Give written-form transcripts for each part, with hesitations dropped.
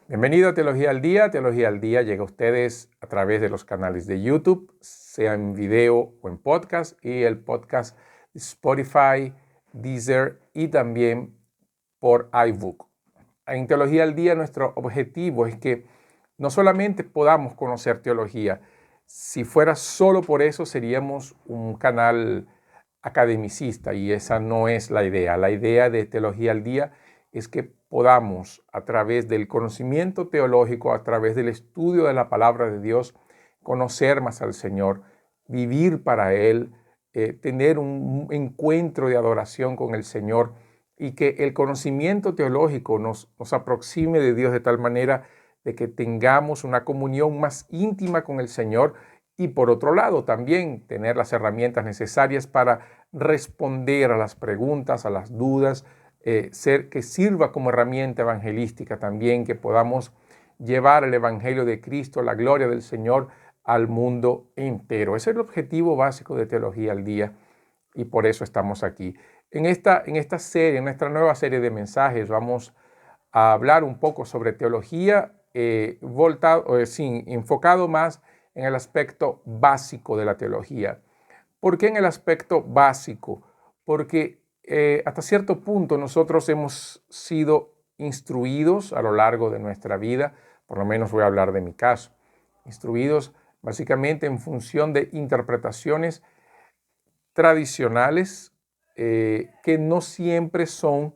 Bienvenido a Teología al Día. Teología al Día llega a ustedes a través de los canales de YouTube, sea en video o en podcast, y el podcast Spotify, Deezer y también por iBook. En Teología al Día nuestro objetivo es que no solamente podamos conocer teología, si fuera solo por eso seríamos un canal academicista y esa no es la idea. La idea de Teología al Día es que podamos, a través del conocimiento teológico, a través del estudio de la palabra de Dios, conocer más al Señor, vivir para Él, tener un encuentro de adoración con el Señor y que el conocimiento teológico nos aproxime de Dios de tal manera de que tengamos una comunión más íntima con el Señor y por otro lado también tener las herramientas necesarias para responder a las preguntas, a las dudas, que sirva como herramienta evangelística también, que podamos llevar el Evangelio de Cristo, la gloria del Señor, al mundo entero. Ese es el objetivo básico de Teología al Día y por eso estamos aquí. En esta serie, en nuestra nueva serie de mensajes, vamos a hablar un poco sobre teología, enfocado más en el aspecto básico de la teología. ¿Por qué en el aspecto básico? Porque hasta cierto punto nosotros hemos sido instruidos a lo largo de nuestra vida, por lo menos voy a hablar de mi caso, instruidos básicamente en función de interpretaciones tradicionales que no siempre son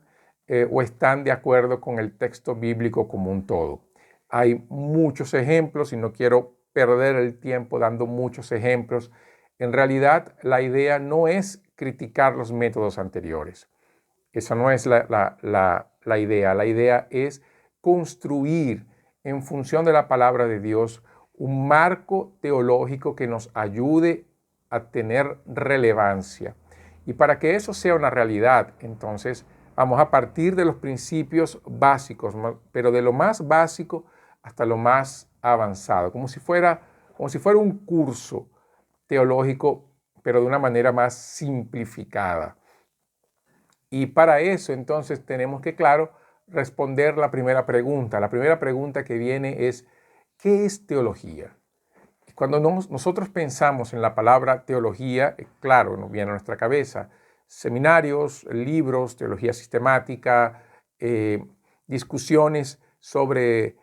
o están de acuerdo con el texto bíblico como un todo. Hay muchos ejemplos y no quiero perder el tiempo dando muchos ejemplos. En realidad, la idea no es criticar los métodos anteriores. Esa no es la idea. La idea es construir en función de la palabra de Dios un marco teológico que nos ayude a tener relevancia. Y para que eso sea una realidad, entonces vamos a partir de los principios básicos, pero de lo más básico hasta lo más avanzado, como si fuera un curso teológico, pero de una manera más simplificada. Y para eso entonces tenemos que, claro, responder la primera pregunta. La primera pregunta que viene es, ¿qué es teología? Cuando nosotros pensamos en la palabra teología, claro, nos viene a nuestra cabeza seminarios, libros, teología sistemática, discusiones sobre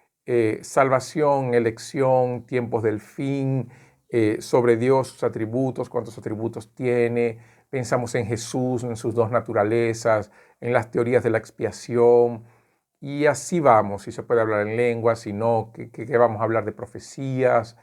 salvación, elección, tiempos del fin, sobre Dios, sus atributos, cuántos atributos tiene. Pensamos en Jesús, en sus dos naturalezas, en las teorías de la expiación, y así vamos. Si se puede hablar en lenguas, si no, ¿qué vamos a hablar de profecías?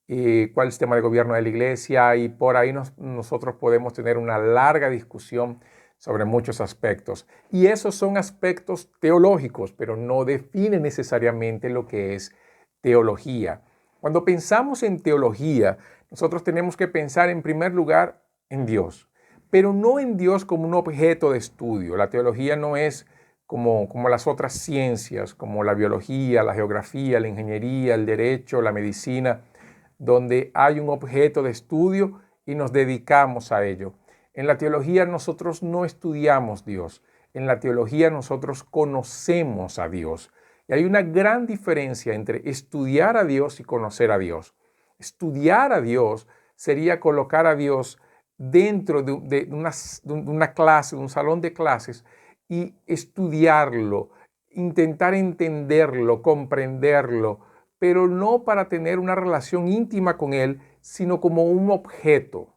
Cuál es el sistema de gobierno de la iglesia, y por ahí nosotros podemos tener una larga discusión sobre muchos aspectos. Y esos son aspectos teológicos, pero no definen necesariamente lo que es teología. Cuando pensamos en teología, nosotros tenemos que pensar en primer lugar en Dios, pero no en Dios como un objeto de estudio. La teología no es como las otras ciencias, como la biología, la geografía, la ingeniería, el derecho, la medicina, donde hay un objeto de estudio y nos dedicamos a ello. En la teología nosotros no estudiamos Dios, en la teología nosotros conocemos a Dios. Y hay una gran diferencia entre estudiar a Dios y conocer a Dios. Estudiar a Dios sería colocar a Dios dentro de una clase, de un salón de clases, y estudiarlo, intentar entenderlo, comprenderlo, pero no para tener una relación íntima con Él, sino como un objeto.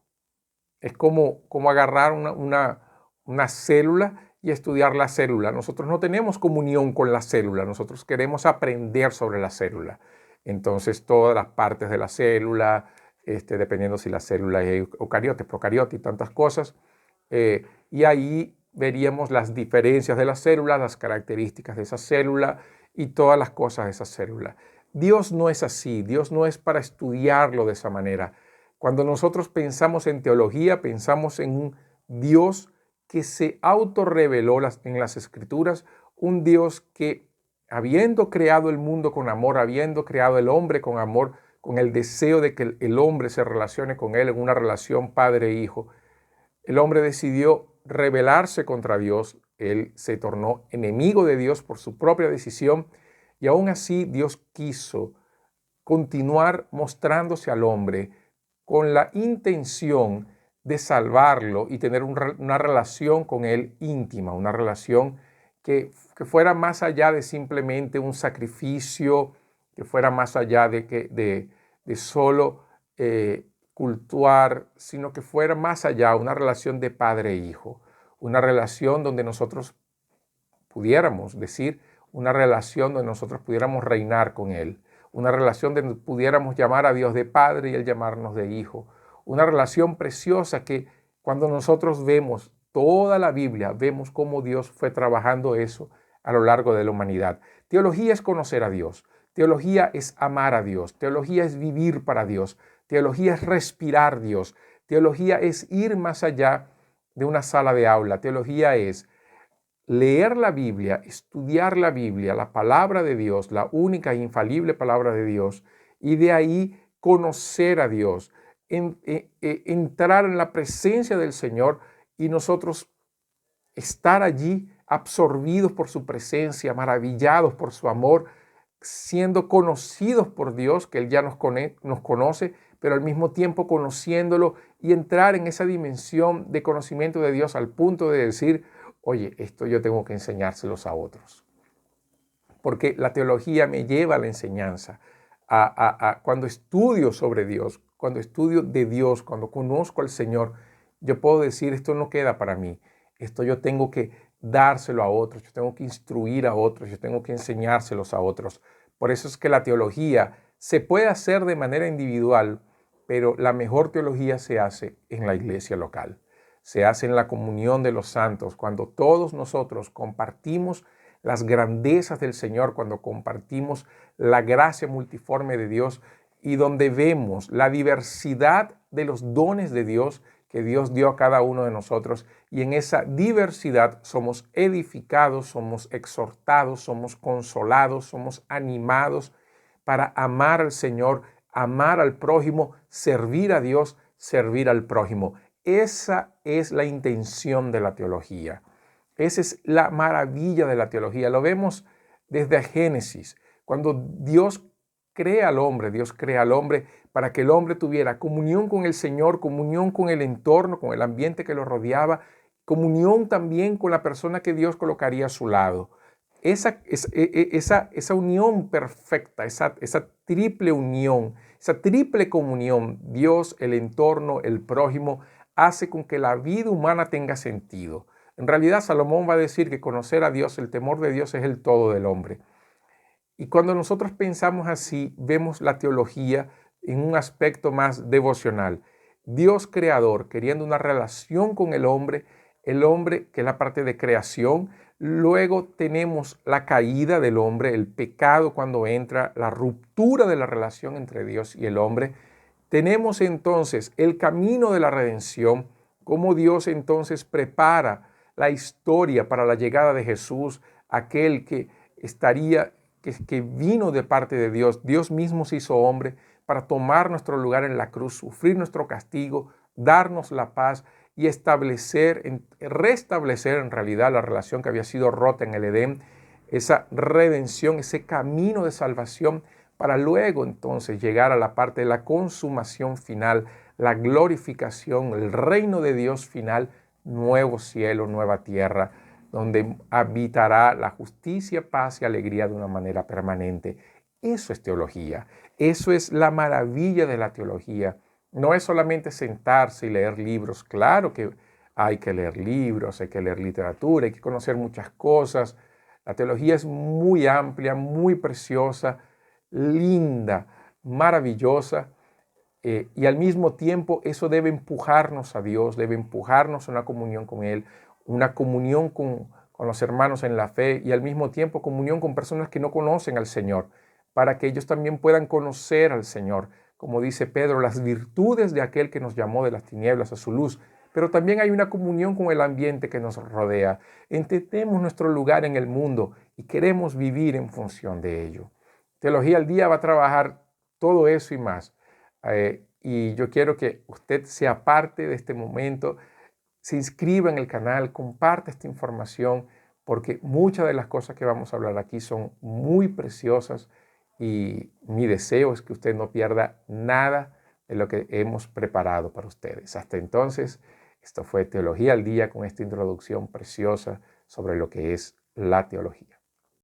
Es como agarrar una célula y estudiar la célula. Nosotros no tenemos comunión con la célula, nosotros queremos aprender sobre la célula. Entonces, todas las partes de la célula, dependiendo si la célula es eucariote, procariote y tantas cosas, y ahí veríamos las diferencias de la célula, las características de esa célula y todas las cosas de esa célula. Dios no es así, Dios no es para estudiarlo de esa manera. Cuando nosotros pensamos en teología, pensamos en un Dios que se autorreveló en las Escrituras, un Dios que, habiendo creado el mundo con amor, habiendo creado el hombre con amor, con el deseo de que el hombre se relacione con él en una relación padre-hijo, el hombre decidió rebelarse contra Dios. Él se tornó enemigo de Dios por su propia decisión Y aún así Dios quiso continuar mostrándose al hombre con la intención de salvarlo y tener una relación con él íntima, una relación que fuera más allá de simplemente un sacrificio, que fuera más allá de solo cultuar, sino que fuera más allá, una relación de padre e hijo, una relación donde nosotros pudiéramos decir, una relación donde nosotros pudiéramos reinar con Él, una relación donde pudiéramos llamar a Dios de Padre y Él llamarnos de Hijo, una relación preciosa que cuando nosotros vemos toda la Biblia, vemos cómo Dios fue trabajando eso a lo largo de la humanidad. Teología es conocer a Dios, teología es amar a Dios, teología es vivir para Dios, teología es respirar Dios, teología es ir más allá de una sala de aula, teología es leer la Biblia, estudiar la Biblia, la palabra de Dios, la única e infalible palabra de Dios, y de ahí conocer a Dios, entrar en la presencia del Señor y nosotros estar allí absorbidos por su presencia, maravillados por su amor, siendo conocidos por Dios, que Él ya nos conoce, pero al mismo tiempo conociéndolo y entrar en esa dimensión de conocimiento de Dios al punto de decir, oye, esto yo tengo que enseñárselos a otros. Porque la teología me lleva a la enseñanza. Cuando estudio sobre Dios, cuando estudio de Dios, cuando conozco al Señor, yo puedo decir, esto no queda para mí. Esto yo tengo que dárselo a otros, yo tengo que instruir a otros, yo tengo que enseñárselos a otros. Por eso es que la teología se puede hacer de manera individual, pero la mejor teología se hace en la iglesia local. Se hace en la comunión de los santos, cuando todos nosotros compartimos las grandezas del Señor, cuando compartimos la gracia multiforme de Dios y donde vemos la diversidad de los dones de Dios que Dios dio a cada uno de nosotros, y en esa diversidad somos edificados, somos exhortados, somos consolados, somos animados para amar al Señor, amar al prójimo, servir a Dios, servir al prójimo. Esa es la intención de la teología. Esa es la maravilla de la teología. Lo vemos desde Génesis, cuando Dios crea al hombre para que el hombre tuviera comunión con el Señor, comunión con el entorno, con el ambiente que lo rodeaba, comunión también con la persona que Dios colocaría a su lado. Esa unión perfecta, esa triple unión, esa triple comunión, Dios, el entorno, el prójimo, hace con que la vida humana tenga sentido. En realidad, Salomón va a decir que conocer a Dios, el temor de Dios es el todo del hombre. Y cuando nosotros pensamos así, vemos la teología en un aspecto más devocional. Dios creador, queriendo una relación con el hombre, que es la parte de creación. Luego tenemos la caída del hombre, el pecado cuando entra, la ruptura de la relación entre Dios y el hombre. Tenemos entonces el camino de la redención, cómo Dios entonces prepara la historia para la llegada de Jesús, aquel que vino de parte de Dios. Dios mismo se hizo hombre para tomar nuestro lugar en la cruz, sufrir nuestro castigo, darnos la paz y restablecer en realidad la relación que había sido rota en el Edén, esa redención, ese camino de salvación, para luego entonces llegar a la parte de la consumación final, la glorificación, el reino de Dios final, nuevo cielo, nueva tierra, donde habitará la justicia, paz y alegría de una manera permanente. Eso es teología, eso es la maravilla de la teología. No es solamente sentarse y leer libros, claro que hay que leer libros, hay que leer literatura, hay que conocer muchas cosas. La teología es muy amplia, muy preciosa, linda, maravillosa, y al mismo tiempo eso debe empujarnos a Dios, debe empujarnos a una comunión con Él, una comunión con los hermanos en la fe y al mismo tiempo comunión con personas que no conocen al Señor, para que ellos también puedan conocer al Señor. Como dice Pedro, las virtudes de aquel que nos llamó de las tinieblas a su luz, pero también hay una comunión con el ambiente que nos rodea. Entendemos nuestro lugar en el mundo y queremos vivir en función de ello. Teología al Día va a trabajar todo eso y más. Y yo quiero que usted sea parte de este momento, se inscriba en el canal, comparte esta información porque muchas de las cosas que vamos a hablar aquí son muy preciosas y mi deseo es que usted no pierda nada de lo que hemos preparado para ustedes. Hasta entonces, esto fue Teología al Día con esta introducción preciosa sobre lo que es la teología.